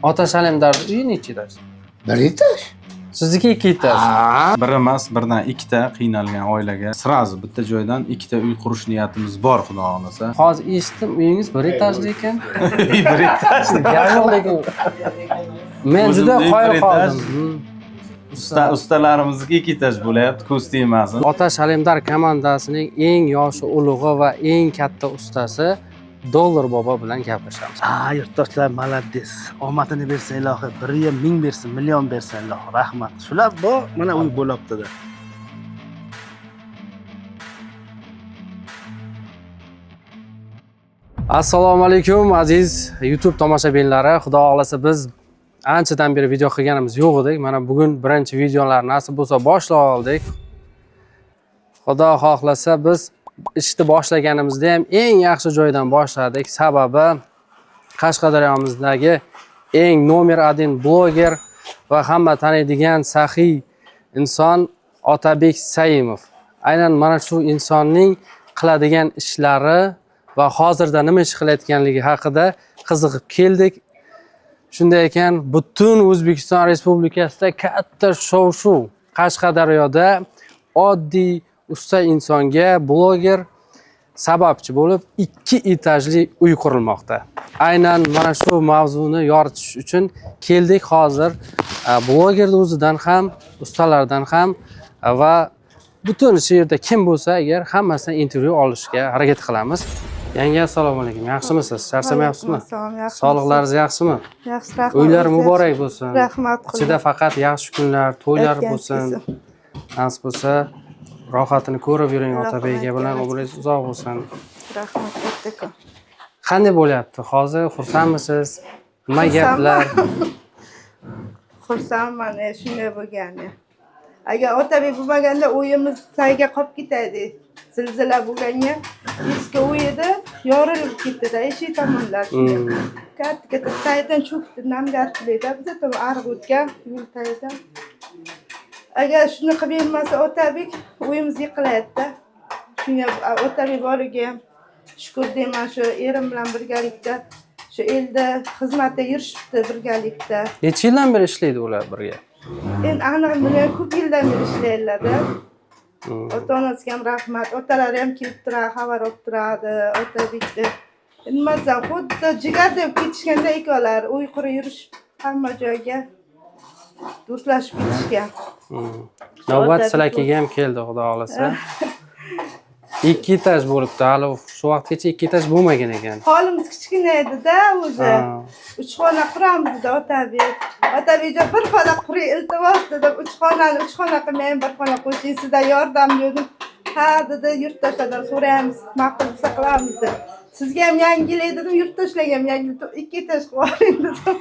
Otash Alemdar uyi necha etaj? Bir etaj. Sizniki 2 etaj. Bir emas, birdan ikkita qiynalgan oilaga srazu bitta joydan ikkita uy qurish niyatimiz bor, xudo xolasa. Hozir eshitdim, uyingiz 1 etajli ekan. Uy 1 etaj. Gap yo'q lekin. Men juda qoyil qoldim. Ustalarimizniki 2 etaj bo'layapti, ko'z tegmasin. Otash Alemdar komandasining eng yoshi ulug'i va eng katta ustasi Dollar bobo bilan gaplashamiz. Yurtdoshlar, malades. Omadini bersin ilohi, 1 yil 1000 bersin, million bersin ilohi. Rahmat. Shular bor, mana uy bo'libdi-da. Assalomu alaykum aziz YouTube tomoshabinlari. Xudo xolasa biz anchadan beri video qilganimiz yo'q edik. Mana bugun birinchi videolar nasib bo'lsa boshlab oldik. Xudo xohlasa biz ishni boshlaganimizda ham eng yaxshi joydan boshladik. Sababi Qashqadaryomizdagi eng nomer 1 bloger va hamma taniydigan saxiy inson Otabek Saimov. Aynan mana shu insonning qiladigan ishlari va hozirda nima ish qilayotganligi haqida qiziqib keldik. Shunday ekan, butun O'zbekiston Respublikasida katta shov-shuv Qashqadaryoda oddiy usta insonga bloger sababchi bo'lib 2 etajli uy qurilmoqda. Aynan mana shu mavzuni yoritish uchun keldik hozir. Blogerning o'zidan ham, ustalardan ham va butun shu yerda kim bo'lsa agar hammasidan intervyu olishga harakat qilamiz. Yangi assalomu alaykum. Yaxshimisiz? Charchamayapsizmi? Sog'liqlaringiz yaxshimi? Yaxshi, rahmat. Uylar muborak bo'lsin. Rahmat. Ichida faqat yaxshi kunlar, to'ylar bo'lsin. Nasib bo'lsa, rohatini ko'rib yuring Otabek aka bilan, umringiz uzoq bo'lsin. Rahmat, kattakon. Qanday bo'lyapti? Hozir xursandmisiz? Nima gaplar? Xursandman, shunday bo'lgani. Agar Otabek bo'lmaganda uyimiz tagiga qolib ketadi. Zilzila bo'lganda eski uy edi, yorilib ketdi-da, eshik tomonlar. Katta taydan cho'kdi, namgarchilikda bizda ham ariq o'tgan yo'l tagidan. Agar shuni qilib bermasa Otabek uyimiz yiqilaydi-da. Shunga Otabek boriga ham shukur deyman, shu erim bilan birgalikda shu elda xizmatda yurishibdi birgalikda. Necha yildan beri ishlaydi ular birga? Endi aniq bilmay, ko'p yildan beri ishlaydilar-da. Ota-onasiga ham rahmat. Otalari ham kelib turadi, xabar olib turadi Otabekni. Nimadan xuddi jigarda ketishganda ekanlar, uy qurib yurish hamma joyga do'stlashib ketishgan. Navbat sizlarga ham keldi, xudo xolasa. 2 etaj bo'libdi. Hali shu vaqtgacha 2 etaj bo'lmagan ekan. Holimiz kichkina edi-da o'zi. 3 xona quramiz-da Otabek. Otabekjon bir xona quring iltimos dedim. 3 xonani 3 xona qilmang, bir xona qo'shing, sizdan yordam berdim. Ha dedi, yurtdoshlardan so'raymiz, ma'qul bo'lsa qilamiz dedi. Sizga ham yangilik dedim, yurtdoshlarga ham yangilik 2 etaj qilib oling dedim.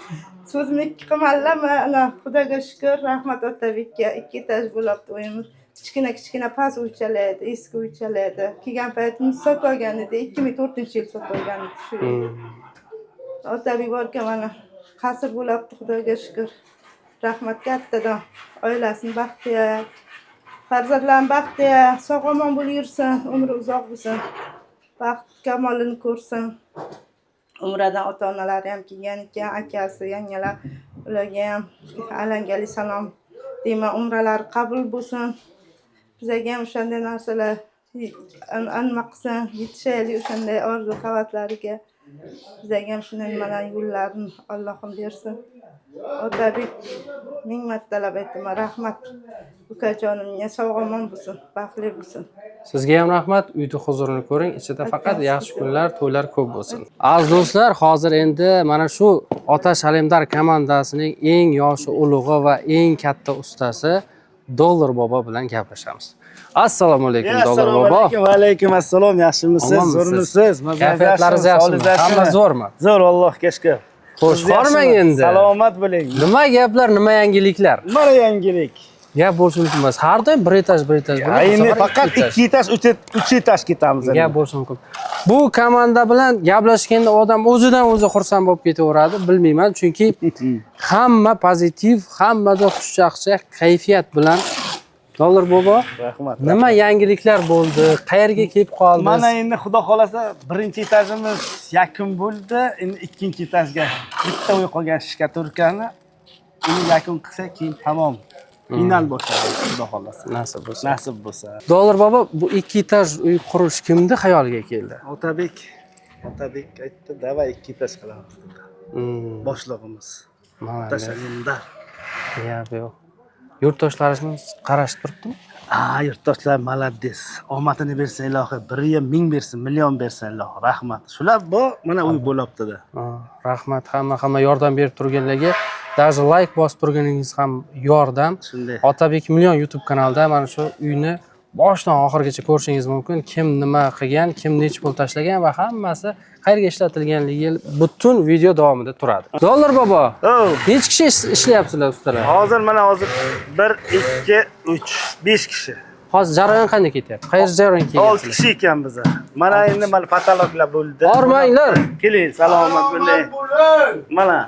So'zimni 2 qilmanlarmi? Ana Xudoga shukr, rahmat Otabekka. 2 etaj bo'libdi uyimiz. Kichkina past uychalar edi, eski uychalar edi. Kelgan paytimiz sotib olgan edi, 2004-yil sotib olgan edi shu. Otabek borga mana qasr bo'libdi, Xudoga shukr. Rahmat kattadan. Oilasini baxtiga, farzandlarini baxtiga, sog'-omon bo'lib yursin, umri uzoq bo'lsin. Baxt kamolini ko'rsin. Umradan ota-onalari ham kelgan ekan, akasi, yangalar, ularga ham alangali salom deyman, umralari qabul bo'lsin. Bizga ham o'shanday narsalar nima qilsin, yetishaylik o'shanday orzu havatlariga. Bizga ham shunday nimalar yo'llarini Allohim bersin. Otabek ming martalab aytaman, rahmat. Ukajonimga sog'-omon bo'lsin, baxtli bo'lsin. Sizga ham rahmat. Uyda huzurini ko'ring. Ichida faqat yaxshi kunlar, to'ylar ko'p bo'lsin. Aziz do'stlar, hozir endi mana shu Otash Alemdar komandasining eng yoshi ulug'i va eng katta ustasi Dollar bobo bilan gaplashamiz. Assalomu alaykum Dollar bobo. Va alaykum assalom. Yaxshimisiz? Zo'rmisiz? Kayfiyatlaringiz yaxshimi? Hamma zo'rmi? Zo'r, Allohga shukr. Xo'sh, hormang endi. Salomat bo'ling. Nima gaplar, nima yangiliklar? Mana yangilik. Gap bo'lishi mumkin emas. Har doim 1 etaj bo'ladi. Endi faqat 2 etaj, 3 etaj ketamiz. Gap bo'lishi mumkin. Bu komanda bilan gaplashganda odam o'zidan o'zi xursand bo'lib ketaveradi, bilmayman, chunki hamma pozitiv, hammada xushchaqchaq kayfiyat bilan Dollar bobo, Rahmat. nima yangiliklar bo'ldi? Qayerga kelib qoldi? Mana endi xudo xolasa birinchi etajimiz yakun bo'ldi. Endi ikkinchi etajga bitta uy qolgan shkaturkani uni yakun qilsa keyin tamom. Final boshlaydi xudo xolasa. Nasib bo'lsa. Nasib bo'lsa. Dollar bobo, bu ikki etaj uy qurish kimni xayoliga keldi? Otabek aytdi, "Davay ikki etaj qilamiz" dedi. Boshlig'imiz. Tashalimda. Yo'q. Yurtdoshlarimiz qarashib turibdimi? Yurtdoshlar malades. Omadini bersin ilohi, 1 ming bersin, million bersin ilohi. Rahmat. Shular bu mana uy bo'libdi-da. Rahmat hamma yordam berib turganlarga, даже like bosib turganingiz ham yordam. Shunday. Otabek million YouTube kanalida mana shu uyni boshdan oxirigacha ko'rishingiz mumkin. Kim nima qilgan, kim necha pul tashlagan va hammasi qayerga ishlatilganligi butun video davomida turadi. Dollar bobo, necha kishi ishlayapsizlar ustalar? Hozir 1 2 3 5 kishi. Hozir jarayon qanday ketyapti? Qayerga jarayon 6 ketyapti? kishi ekan biz. Mana endi patologlar bo'ldi. Bormanglar. Keling, salomat bo'ling. Mana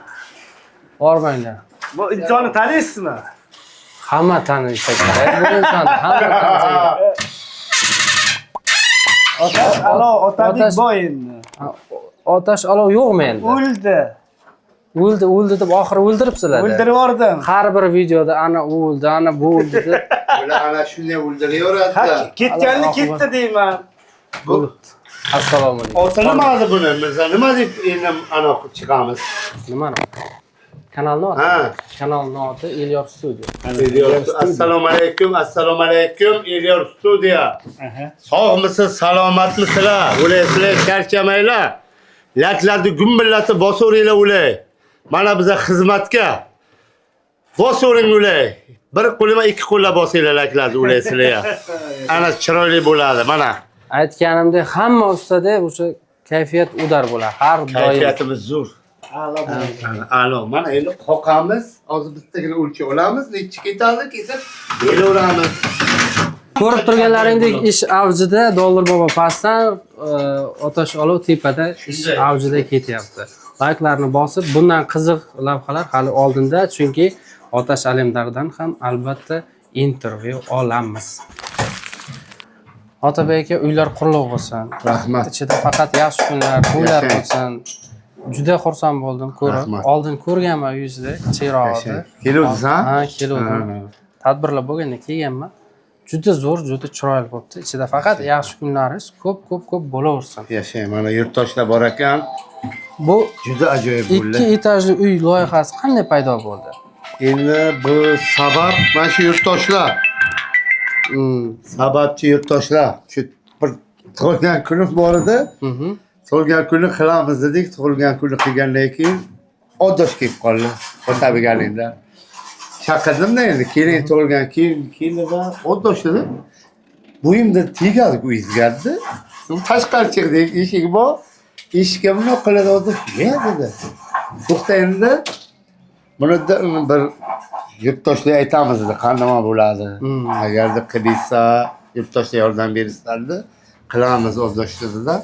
Bormanglar. bu insonni taniysizmi? Hamma taniysa kerak. Bu insonni hamma tanisa kerak. Otabek boy endi. Otash olov yo'qmi endi? O'ldi deb oxiri o'ldiribsizlar. O'ldirib yubordim. Har bir videoda ana o'ldi, ana bu o'ldi deb. Ular ana shunday o'ldiraveradi-da. Ketganini ketdi deyman. Assalomu alaykum. Ota nima dedi buni? Biz nima deb endi ana chiqamiz? Nimani? Kanalni oti. Ha. Kanalni oti Elyor Studio. Assalomu alaykum, Elyor Studio. Sog'misiz, salomatmisizlar? O'laysizlar, charchamanglar. Laklarni gumbillati bosaveringlar o'lay. Mana biza xizmatga bosavering o'lay. Bir qo'lima ikki qo'llab bosinglar laklarni o'laysizlar. Ana chiroyli bo'ladi, mana. Aytganimdek, hamma ustada o'sha kayfiyat udar bo'ladi. Har doim. Kayfiyatimiz zo'r. A'lo. Mana endi qoqamiz, hozir bittagina o'lchab olamiz, necha ketadi, kesib beraveramiz. Ko'rib turganlaringdek ish avjida, Dollar bobo pastdan, Otash olov tepada ish avjida ketyapti. Like'larni bosib, bundan qiziq lavhalar hali oldinda, chunki Otash Alemdardan ham albatta intervyu olamiz. Otabek aka, uylar quruq bo'lsin. Rahmat. Ichida faqat yaxshi kunlar, to'ylar bo'lsin. Juda xursand bo'ldim ko'rib. Oldin ko'rganman uyingizni, kichikroqda. Keluvdingiz, ha? Ha, keluvdim. Tadbirlar bo'lganda kelganman. Juda zo'r, juda chiroyli bo'libdi. Ichida faqat yaxshi kunlaringiz ko'p bo'laversin. Yashang. Mana yurtdoshlar bor ekan. Bu Juda ajoyib bo'ldi. 2 etajli uy loyihasi qanday paydo bo'ldi? Endi bu sabab mana shu yurtdoshlar. Sababchi yurtdoshlar. Shu bir tug'ilgan kunim bor edi. Tug'ilgan kuni qilamiz dedik. Tug'ilgan kuni qilgandan keyin oddosh kelib qoldi. Otabegalinda. Chaqirdim-da endi keling tug'ilgan keldi-da oddosh dedi. Bo'yimda tegadik uyingizga. Tashqari chiqdik, eshik bor. Eshikka bunday qiladi oddosh. "Ya" dedi. "To'xta endi. Buni bir yurtdoshlar aytamiz" dedi. "Qanday bo'ladi? Agarda qilsa, yurtdoshlar yordam berishadi, qilamiz oddosh" dedi-da.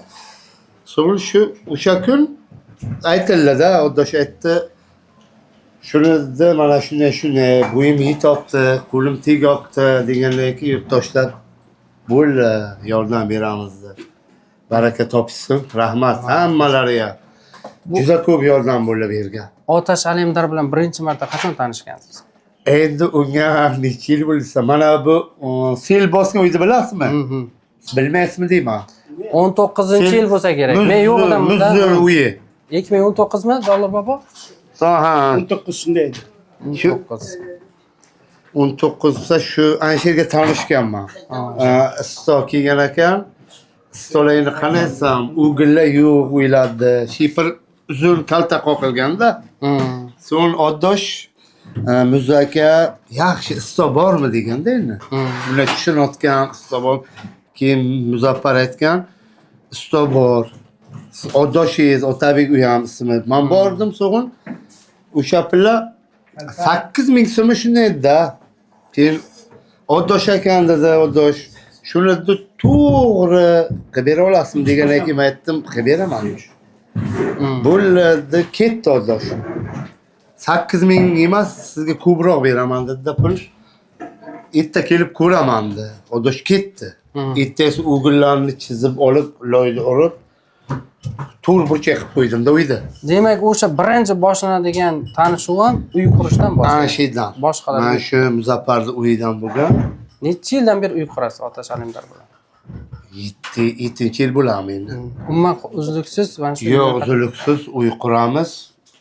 So'ng shu o'sha kun aytildi-da, oddosh aytdi. Shuni dedi, mana shunday bo'yim yetibdi, qo'lim tegyapti degandan keyin yurtdoshlar bo'ldi, yordam beramiz dedi. Baraka topsin, rahmat hammalariga. Juda ko'p yordam bo'ldi bergan. Otash Alemdar bilan birinchi marta qachon tanishgansiz? Endi unga necha yil bo'lsa, mana bu sel bosgan uyni bilasizmi? Bilmaysizmi deyman. 19-yil bo'lsa kerak. Men yo'q edim bunda. Muzdir uyi. 2019 mi Dollar bobo? Ha. 19 shunday edi. 19 sa shu ana shu yerga tanishganman. Stol kelgan ekan. Stolingni qanaysam, o'g'illar yo'q o'yladi. Shipir uzun kalta qoqilganda. So'ng oddosh Muzaka yaxshi stol bormi deganda endi. Buni tushunayotgan stol bor. Keyin Muzaffar aytgan, stol bor. Oddoshingiz Otabek uy ham ismi. Men bordim so'g'in. O'sha pilla 8000 so'm shunday edi-da. Keyin oddosh ekan dedi, oddosh. Shuni to'g'ri qilib bera olasizmi degandan keyin men aytdim, qilib beraman. Bo'ldi, ketdi oddosh. 8000 emas, sizga ko'proq beraman dedi-da pul. erta kelib ko'ramandi. Odosh ketdi. Erta esa o'g'illarni chizib olib, loyni urib, to'rt burchak qilib qo'ydimda uyda. Demak, o'sha birinchi boshlanadigan tanishuv ham uy qurishdan Ana boshlanadi. şeydan. Boshqalar. Mana shu Muzaffarning uyidan bo'lgan. Necha yildan beri uy qurasiz Otash Alimdor bilan? 7 yil bo'ladi endi. Umuman uzluksiz mana shu. Yo'q, uzluksiz uy quramiz.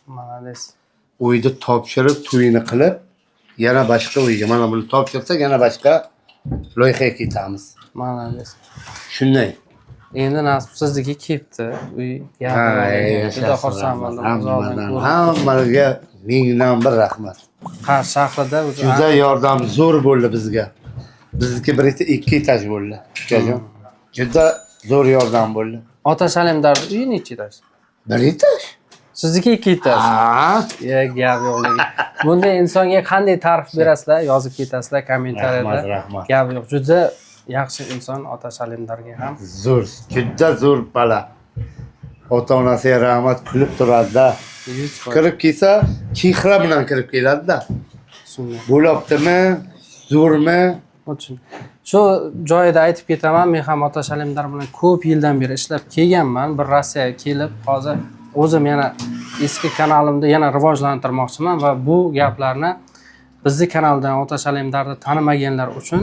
Malades. Uyni topshirib, to'yini qilib, yana boshqa uyga, mana buni topshirsak, yana boshqa loyihaga ketamiz. Malades. Shunday. Endi nasib sizniki ketdi. Uy juda xursandman. Hammaga mingdan bir rahmat. Qar shahrida o'zi Juda yordam zo'r bo'ldi bizga. Bizniki bir ikki etaj bo'ldi. Ukajon. Juda zo'r yordam bo'ldi. Otash Alimdor uyi necha etaj? Bir etaj. Sizniki 2 etaj. Ha? Gap yo'q lekin. Bunday insonga qanday ta'rif berasizlar? Yozib ketasizlar kommentariyada. Rahmat. Gap yo'q. Juda yaxshi inson Otash Alimdorga ham. Zo'r, juda zo'r bola. Ota-onasiga rahmat kulib turadi-da. 100%. Kirib kelsa, chehra bilan kirib keladi-da. Shunday. Bo'libdimi? Zo'rmi? Uchun shu joyida aytib ketaman, men ham Otash Alimdor bilan ko'p yildan beri ishlab kelganman. Bir Rossiyaga kelib, hozir o'zim yana eski kanalimda yana rivojlantirmoqchiman va bu gaplarni bizni kanaldan Otash Alimdorni tanimaganlar uchun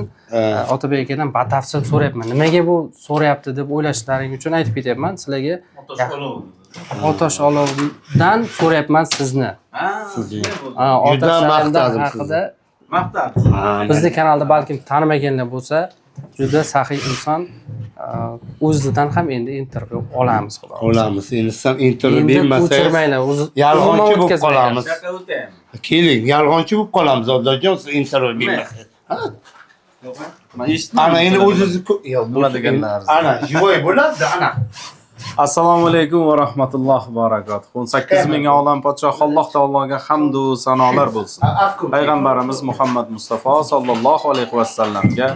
Otabek akadan batafsil so'rayapman. Nimaga bu so'rayapti deb o'ylashlaring uchun aytib ketyapman sizlarga. Otash Olovdan so'rayapman sizni. Otash Alimdor haqida bizni kanalda balkim tanimaganlar bo'lsa, juda saxiy inson. O'zidan ham endi intervyu olamiz, xudo. Olamiz. Endi siz intervyu Endi bermasangiz, ko'chirmanglar, yolg'onchi bo'lib qolamiz. Keling, yolg'onchi bo'lib qolamiz. Odajon, siz intervyu bermasangiz. Ana endi o'zingiz yo'q bo'ladiganlar. Ana, jivoy bo'ladi, ana. Assalomu alaykum va rahmatullohi va barakatuh. 18 ming olam podshoh Alloh taologa hamd va sanolar bo'lsin. Payg'ambarimiz Muhammad Mustafa sallallohu alayhi va sallamga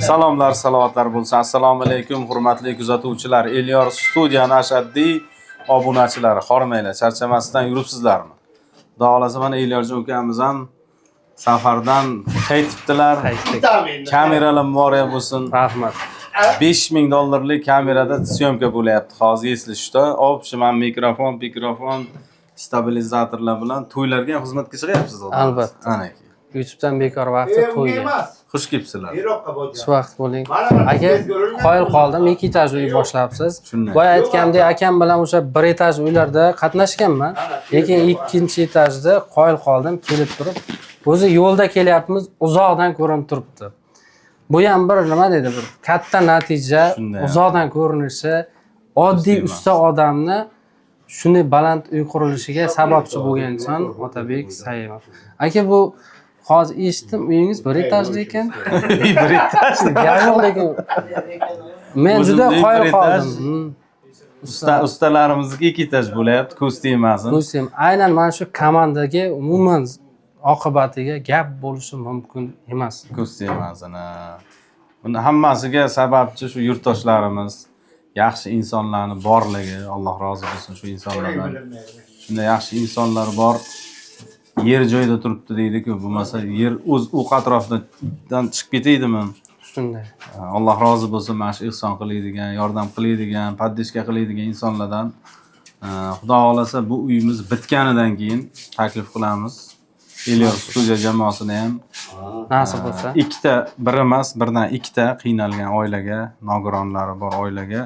salomlar, salovatlar bo'lsin. Assalomu alaykum hurmatli kuzatuvchilar, Elyor studiyani ashaddiy obunachilari, hormanglar, charchamasdan yuribsizlarmi? Xudo xolasa mana Elyorjon ukamiz ham safardan qaytibdilar. Kameralar muborak bo'lsin. Rahmat. $5000 kamerada syomka bo'layapti. Hozir eslashda, opsiman mikrofon, stabilizatorlar bilan to'ylarga ham xizmatga chiqyapsiz. Albatta. Ana. YouTube'dan bekor vaqtda to'yga. Xush kelibsizlar. Xushvaqt bo'ling. Aka, qoyil qoldim, 2 etaj uy boshlabsiz. Shunday. Boya aytgandek, akam bilan o'sha 1 etaj uylarda qatnashganman, lekin 2-etajda qoyil qoldim, kelib turib, o'zi yo'lda kelyapmiz, uzoqdan ko'rinib turibdi. Bu ham bir nima dedi, bir katta natija, uzoqdan ko'rinishi, oddiy usta odamni shunday baland uy qurilishiga sababchi bo'lgan inson Otabek Saimov. Aka, bu hozir eshitdim, uyingiz 1 etajli ekan. 1 etajli. Gap yo'q lekin. Men juda qoyil qoldim. Ustalarimizga 2 etaj bo'layapti, ko'z tegmasin. Ko'rsam, aynan mana shu komandaga umuman oqibatiga gap bo'lishi mumkin emas. Ko'z tegmasin. Buni hammasiga sababchi shu yurtdoshlarimiz, yaxshi insonlarni borligi, Alloh rozi bo'lsin shu insonlardan. Shunday yaxshi insonlar bor. Yer joyida turibdi deydi-ku, bo'lmasa yer o'z o'q atrofidan chiqib ketaydimi? Shunday. Alloh rozi bo'lsin mana shu ihson qiladigan, yordam qiladigan, poddeshka qiladigan insonlardan. Xudo xolasa bu uyimiz bitganidan keyin taklif qilamiz. Elyor studiya jamoasini ham Nasib bo'lsa. ikkita, bir emas, birdan ikkita qiynalgan oilaga, nogironlari bor oilaga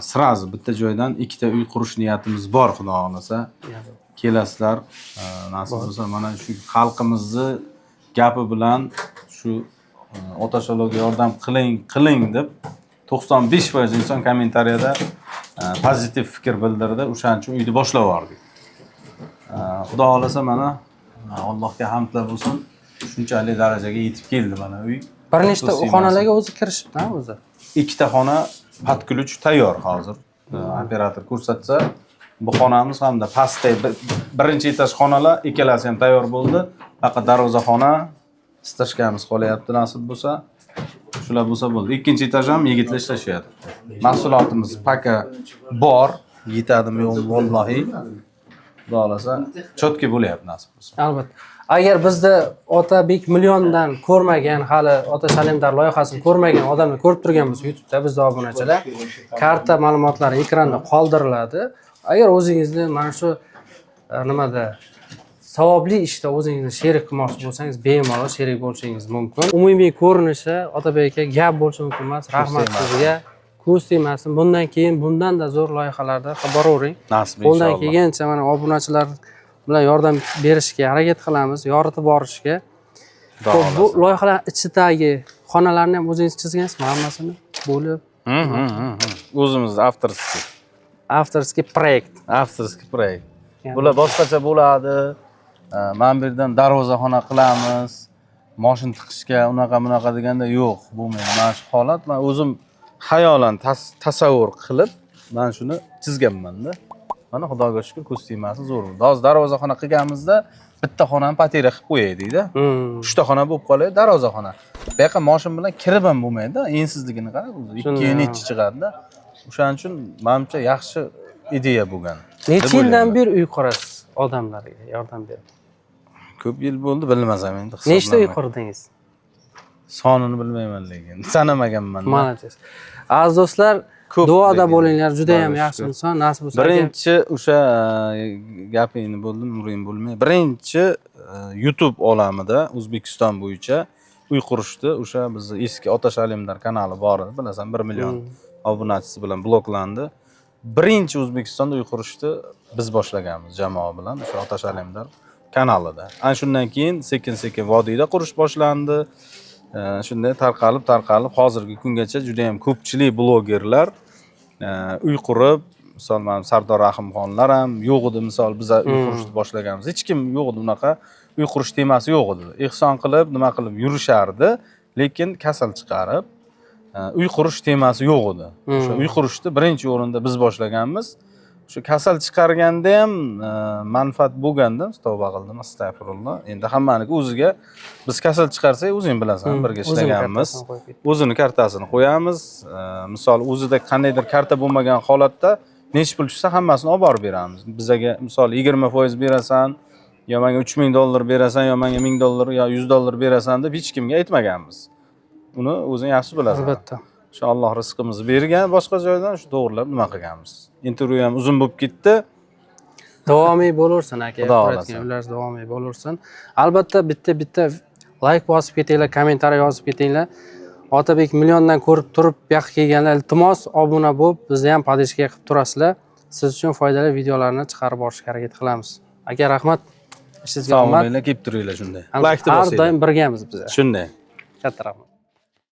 sirazi bitta joydan ikkita uy qurish niyatimiz bor, xudo xolasa. Kelasizlar, nasib bo'lsa mana shu xalqimizni gapi bilan shu Otash Olovga yordam qiling deb 95% inson kommentariyada pozitiv fikr bildirdi. O'shaning uchun uyni boshlab yubordik. Xudo xolasa mana Allohga hamdlar bo'lsin. Shunchalik darajaga yetib keldi mana uy. Bir nechta xonalarga o'zi kirishibdi, o'zi. Ikkita xona podключ tayyor hozir. Operator ko'rsatsa, bu xonamiz hamda pastda birinchi etaj xonalar ikkalasi ham tayyor bo'ldi. Faqat darvozaxona istashkamiz qolyapti, nasib bo'lsa. Shular bo'lsa bo'ldi. Ikkinchi etaj ham yigitlar ishlashyapti. Mahsulotimiz paka bor, yetadimi yo'q vallohi. Xudo xolasa chotki bo'lyapti nasib bo'lsa. Albatta. Agar bizda Otabek milliondan ko'rmagan, hali Ota Shalimdar loyihasini ko'rmagan odamlar ko'rib turgan bo'lsa, YouTube'da bizda obunachilar karta ma'lumotlari ekranda qoldiriladi. Agar o'zingizni mana shu nimada savobli ishda o'zingizni sherik qilmoqchi bo'lsangiz, bemalol sherik bo'lishingiz mumkin. Umumiy ko'rinishi Otabek aka gap bo'lishi mumkin emas. Rahmat sizga. Ko'z tegmasin. Bundan keyin bundan-da zo'r loyihalarda boravering. Nasib Qo'ldan inshaalloh. kelgancha mana obunachilar bilan yordam berishga harakat qilamiz, yoritib borishga. Xo'p, bu loyihalar ichidagi xonalarni ham o'zingiz chizgansizmi hammasini? Bo'lib, O'zimiz avtorskiy proyekt. avtorskiy proyekt. Bular boshqacha bo'ladi. Mana bu yerdan darvozaxona qilamiz. Mashin tiqishga unaqa deganda yo'q, bo'lmaydi. Mana shu holat men o'zim xayolan tasavvur qilib, men shuni chizganman-da. Mana Xudoga shukr, ko'z tegmasi zo'r. Hozir darvozaxona qilganimizda bitta xonani patera qilib qo'yaydik-da. 3 ta xona bo'lib qoladi, darvozaxona. Bu yoqqa mashin bilan kirib ham bo'lmaydi-da. Ensizligini qarang, o'zi 2 necha chiqadi-da. O'shaning uchun menimcha yaxshi ideya bo'lgan. Necha yildan beri uy qurasiz odamlarga yordam berib? Ko'p yil bo'ldi, bilmasam endi hisoblamay. Nechta uy qurdingiz? Sonini bilmayman lekin. Sanamaganman. Malatsiz. Aziz do'stlar, duoda bo'linglar, juda ham yaxshi inson, nasib bo'lsa. Birinchi o'sha gapingni bo'ldim, umring bo'lmay. Birinchi YouTube olamida O'zbekiston bo'yicha uy qurishdi. O'sha bizning eski Ota Shalimdar kanali bor edi, bilasan, 1 million obunachisi bilan bloklandi. Birinchi O'zbekistonda uy qurishdi biz boshlaganmiz jamoa bilan o'sha Ota Shalimdar kanalida. Ana shundan keyin sekin-sekin vodiyda qurish boshlandi. Shunday tarqalib hozirgi kungacha juda ham ko'pchilik blogerlar uy qurib, misol mana Sardor Rahimxonlar ham yo'q edi, misol biz uy qurishni boshlaganmiz. Hech kim yo'q edi, unaqa uy qurish temasi yo'q edi. Ehson qilib, nima qilib yurishardi, lekin kasal chiqarib uy qurish temasi yo'q edi. O'sha uy qurishni birinchi o'rinda biz boshlaganmiz. Shu kasal chiqarganda ham manfaat bo'lganda, tavba qildim, astag'firulloh. Endi hammaniki o'ziga biz kasal chiqarsak, o'zing bilasan, birga ishlaganmiz. O'zini kartasini qo'yamiz. Misol o'zida qandaydir karta bo'lmagan holatda nech pul tushsa hammasini olib borib beramiz. Bizaga misol 20% berasan, yo menga $3000 berasan, yo menga $1000 yo $100 berasan deb hech kimga aytmaganmiz. Uni o'zing yaxshi bilasan. Albatta. Shu Alloh rizqimizni bergan, boshqa joydan shu to'g'rilab nima qilganmiz. Intervyu ham uzun bo'lib ketdi. Davomiy bo'laversin aka. Xudo xolasa. Ular davomiy bo'laversin. Albatta bitta like bosib ketinglar, kommentariy yozib ketinglar. Otabek milliondan ko'rib turib, bu yoqqa kelganlar iltimos obuna bo'lib, bizni ham podishka qilib turasizlar. Siz uchun foydali videolarni chiqarib borishga harakat qilamiz. Aka, rahmat. Ishingizga omad. Salom kelib turinglar shunday. Like Har doim birgamiz biz. Shunday. Katta rahmat.